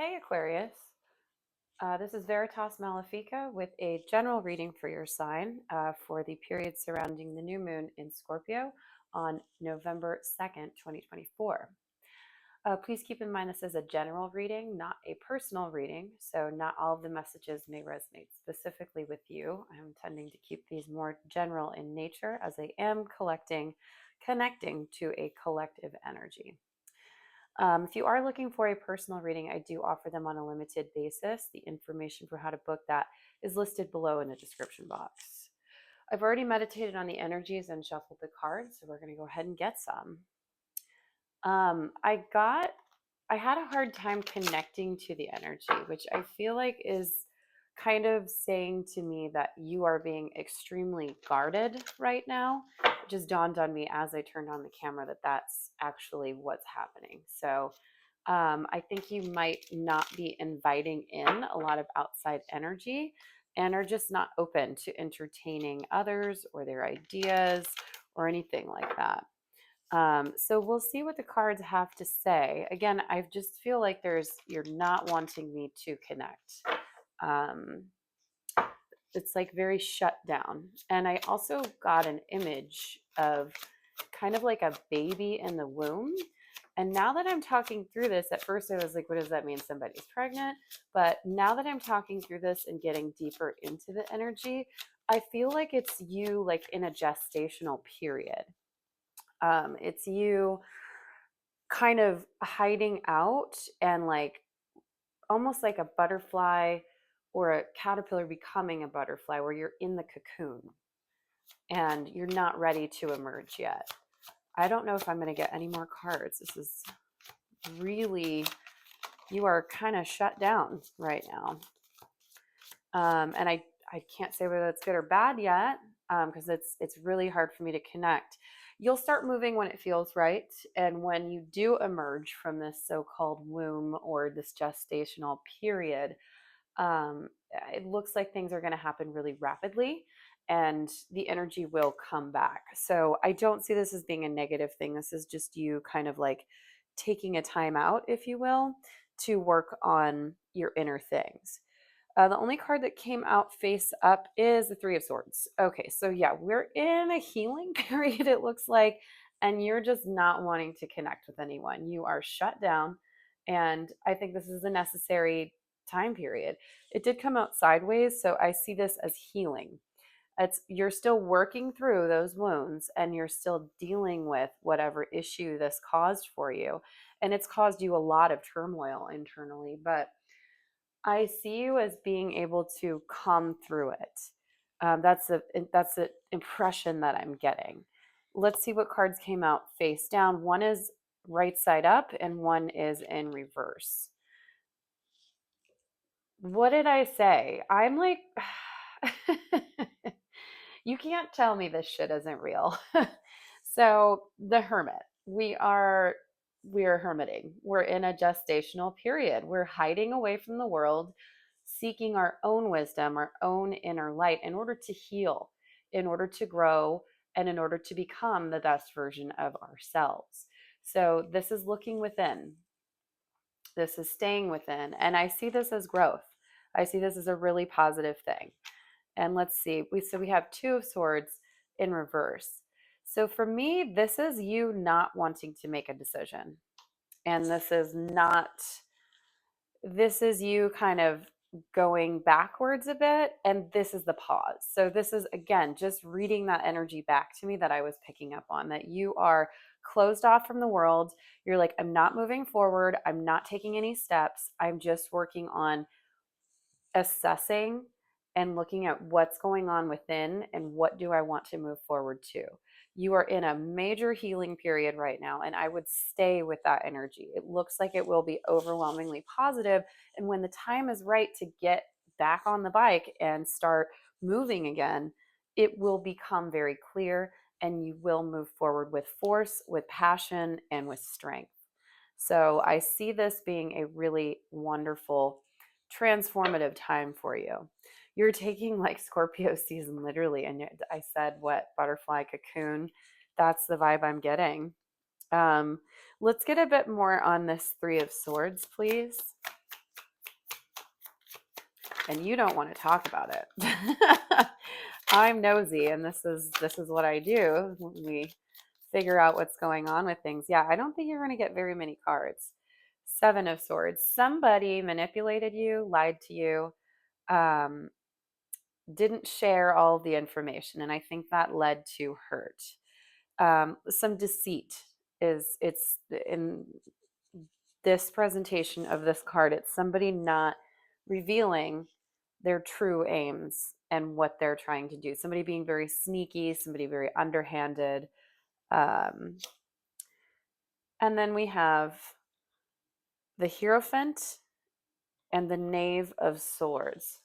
Hey Aquarius, this is Veritas Malefica with a general reading for your sign for the period surrounding the new moon in Scorpio on November 2nd, 2024. Please keep in mind this is a general reading, not a personal reading, so not all of the messages may resonate specifically with you. I'm intending to keep these more general in nature as I am connecting to a collective energy. If you are looking for a personal reading, I do offer them on a limited basis. The information for how to book that is listed below in the description box. I've already meditated on the energies and shuffled the cards, so we're going to go ahead and get some. I had a hard time connecting to the energy, which I feel like is kind of saying to me that you are being extremely guarded right now. It just dawned on me as I turned on the camera that that's actually what's happening. So I think you might not be inviting in a lot of outside energy and are just not open to entertaining others or their ideas or anything like that. So we'll see what the cards have to say. Again, I just feel like you're not wanting me to connect. Um, it's like very shut down. And I also got an image of kind of like a baby in the womb. And now that I'm talking through this, at first I was like, what does that mean? Somebody's pregnant. But now that I'm talking through this and getting deeper into the energy, I feel like it's you like in a gestational period. It's you kind of hiding out and like almost like a butterfly or a caterpillar becoming a butterfly where you're in the cocoon and you're not ready to emerge yet. I don't know if I'm going to get any more cards. This is really, you are kind of shut down right now. And I can't say whether that's good or bad yet because it's really hard for me to connect. You'll start moving when it feels right. And when you do emerge from this so-called womb or this gestational period, it looks like things are going to happen really rapidly and the energy will come back. So I don't see this as being a negative thing. This is just you kind of like taking a time out, if you will, to work on your inner things. The only card that came out face up is the Three of Swords. Okay, so yeah, we're in a healing period, it looks like, and you're just not wanting to connect with anyone. You are shut down, and I think this is a necessary time period. It did come out sideways, so I see this as healing. You're still working through those wounds and you're still dealing with whatever issue this caused for you. And it's caused you a lot of turmoil internally, but I see you as being able to come through it. That's the impression that I'm getting. Let's see what cards came out face down. One is right side up and one is in reverse. What did I say? I'm like, you can't tell me this shit isn't real. So the Hermit, we are hermiting. We're in a gestational period. We're hiding away from the world, seeking our own wisdom, our own inner light in order to heal, in order to grow, and in order to become the best version of ourselves. So this is looking within. This is staying within. And I see this as growth. I see this as a really positive thing. And let's see, we have Two of Swords in reverse. So for me, this is you not wanting to make a decision. And this is you kind of going backwards a bit. And this is the pause. So this is, again, just reading that energy back to me that I was picking up on, that you are closed off from the world. You're like, I'm not moving forward. I'm not taking any steps. I'm just working on assessing and looking at what's going on within and what do I want to move forward to. You are in a major healing period right now, and I would stay with that energy. It looks like it will be overwhelmingly positive, and when the time is right to get back on the bike and start moving again, it will become very clear and you will move forward with force, with passion, and with strength. So I see this being a really wonderful transformative time for you. You're taking like Scorpio season literally, and I said what, butterfly cocoon. That's the vibe I'm getting. Let's get a bit more on this Three of Swords, please. and you don't want to talk about it. I'm nosy, and this is what I do when we figure out what's going on with things. Yeah, I don't think you're going to get very many cards. Seven of Swords. Somebody manipulated you, lied to you, um, didn't share all the information, and I think that led to hurt. Some deceit is it's in this presentation of this card. It's somebody not revealing their true aims and what they're trying to do. Somebody being very sneaky, somebody very underhanded. Um, and then we have the Hierophant and the Knave of Swords.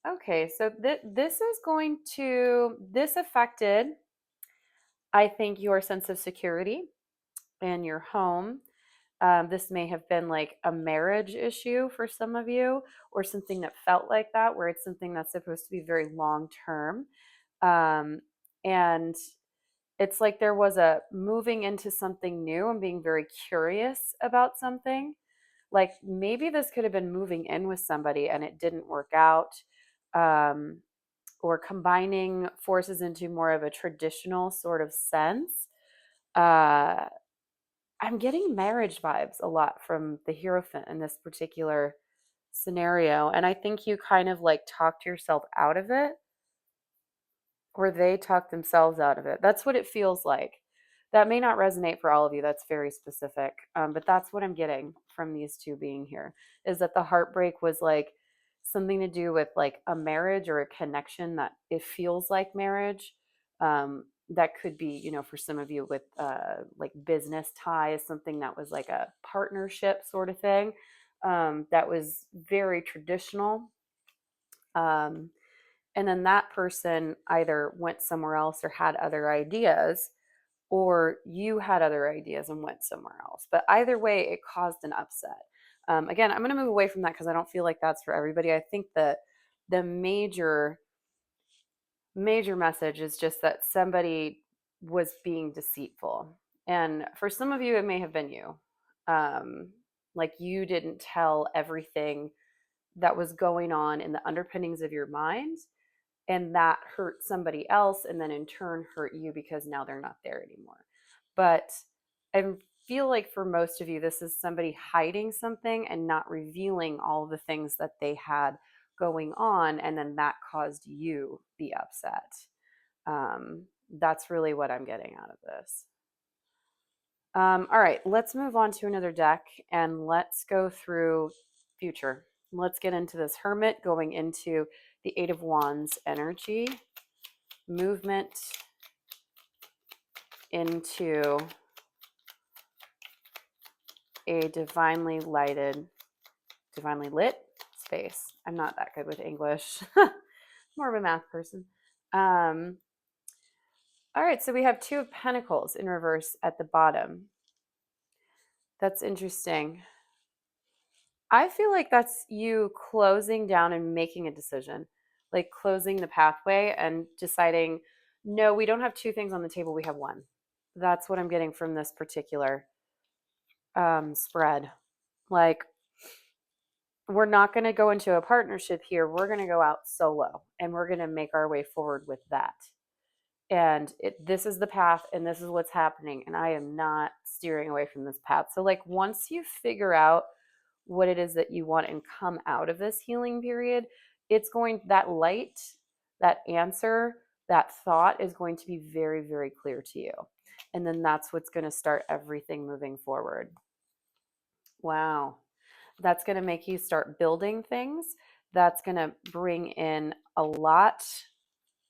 Okay, so this is going to, this affected, I think, your sense of security in your home. This may have been like a marriage issue for some of you, or something that felt like that, where it's something that's supposed to be very long term. And it's like there was a moving into something new and being very curious about something. Like maybe this could have been moving in with somebody and it didn't work out, um, or combining forces into more of a traditional sort of sense. Uh, I'm getting marriage vibes a lot from the Hierophant in this particular scenario. And I think you kind of like talked yourself out of it, or they talk themselves out of it. That's what it feels like. That may not resonate for all of you. That's very specific. But that's what I'm getting from these two being here, is that the heartbreak was like something to do with like a marriage or a connection that it feels like marriage. That could be, you know, for some of you with like business ties, something that was like a partnership sort of thing, that was very traditional. Um, and then that person either went somewhere else or had other ideas, or you had other ideas and went somewhere else. But either way, it caused an upset. Again, I'm going to move away from that because I don't feel like that's for everybody. I think that the major message is just that somebody was being deceitful. And for some of you, it may have been you. Like you didn't tell everything that was going on in the underpinnings of your mind, and that hurt somebody else, and then in turn hurt you because now they're not there anymore. But I feel like for most of you, this is somebody hiding something and not revealing all the things that they had going on, and then that caused you the upset. That's really what I'm getting out of this. All right, let's move on to another deck and let's go through future. Let's get into this Hermit going into the Eight of Wands energy, movement into a divinely lighted, divinely lit space. I'm not that good with English. More of a math person. All right, so we have Two of Pentacles in reverse at the bottom. That's interesting. I feel like that's you closing down and making a decision, like closing the pathway and deciding, no, we don't have two things on the table, we have one. That's what I'm getting from this particular spread. Like, we're not going to go into a partnership here. We're going to go out solo and we're going to make our way forward with that. And this is the path and this is what's happening. And I am not steering away from this path. So like once you figure out what it is that you want and come out of this healing period, it's going, that light, that answer, that thought is going to be very, very clear to you. And then that's what's going to start everything moving forward. Wow. That's going to make you start building things. That's going to bring in a lot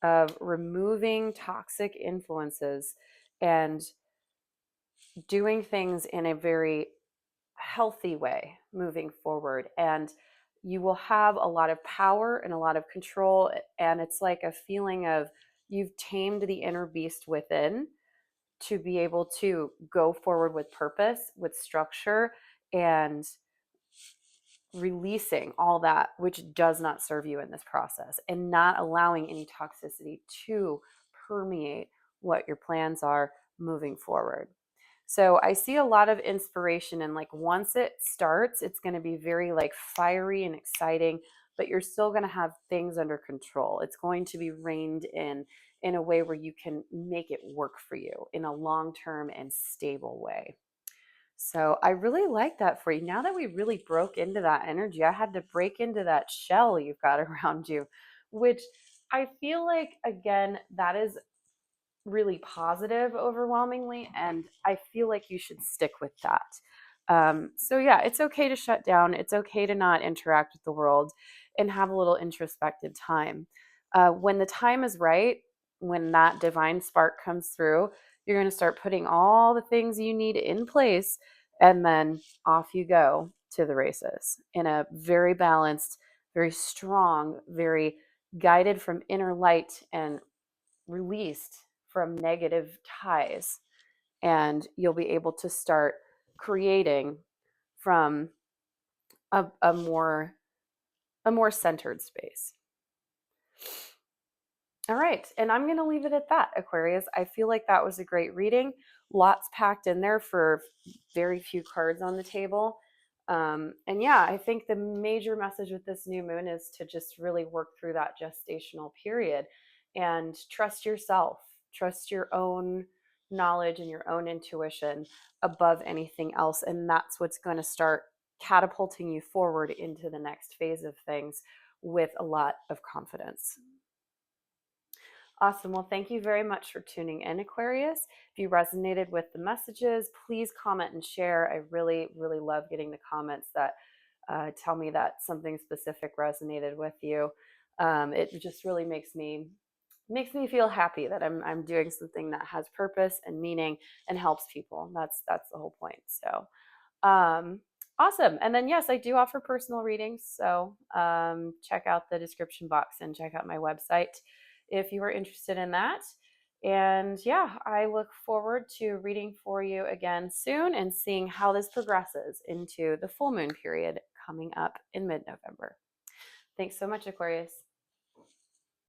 of removing toxic influences and doing things in a very healthy way moving forward. And you will have a lot of power and a lot of control. And it's like a feeling of you've tamed the inner beast within to be able to go forward with purpose, with structure, and releasing all that which does not serve you in this process, and not allowing any toxicity to permeate what your plans are moving forward. So I see a lot of inspiration, and like once it starts, it's going to be very like fiery and exciting, but you're still going to have things under control. It's going to be reined in a way where you can make it work for you in a long-term and stable way. So I really like that for you. Now that we really broke into that energy, I had to break into that shell you've got around you, which I feel like, again, that is really positive overwhelmingly, and I feel like you should stick with that. So yeah, it's okay to shut down. It's okay to not interact with the world and have a little introspective time. When the time is right, when that divine spark comes through, you're going to start putting all the things you need in place, and then off you go to the races in a very balanced, very strong, very guided from inner light and released from negative ties. And you'll be able to start creating from a more centered space. All right, and I'm going to leave it at that, Aquarius. I feel like that was a great reading. Lots packed in there for very few cards on the table. And yeah, I think the major message with this new moon is to just really work through that gestational period and trust yourself, trust your own knowledge and your own intuition above anything else. And that's what's going to start catapulting you forward into the next phase of things with a lot of confidence. Awesome. Well, thank you very much for tuning in, Aquarius. If you resonated with the messages, please comment and share. I really, really love getting the comments that tell me that something specific resonated with you. It just really makes me feel happy that I'm doing something that has purpose and meaning and helps people. That's the whole point. So awesome. And then yes, I do offer personal readings. So check out the description box and check out my website if you are interested in that. And yeah, I look forward to reading for you again soon and seeing how this progresses into the full moon period coming up in mid-November. Thanks so much, Aquarius.